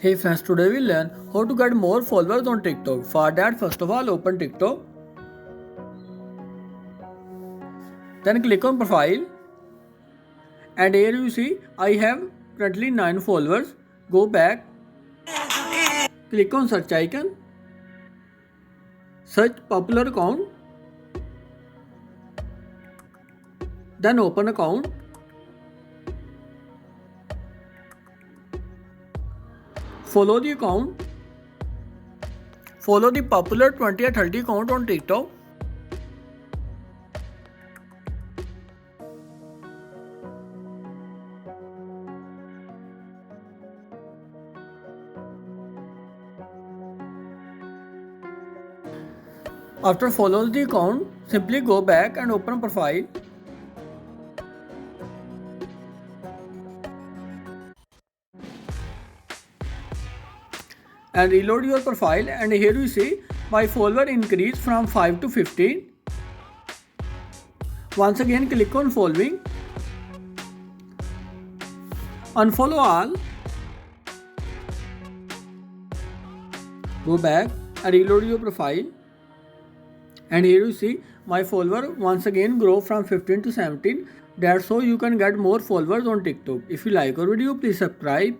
Hey friends, today we'll learn how to get more followers on TikTok. For that, first of all, open TikTok. Then click on profile. And here you see I have currently 9 followers. Go back. Click on search icon. Search popular account. Then open account. Follow the account. Follow the popular 20 or 30 account on TikTok. After follow the account, simply go back and open profile. And reload your profile, and here you see my follower increased from 5 to 15. Once again click on following. Unfollow all. Go back and reload your profile. And here you see my follower once again grow from 15 to 17. That's how you can get more followers on TikTok. If you like our video, please subscribe.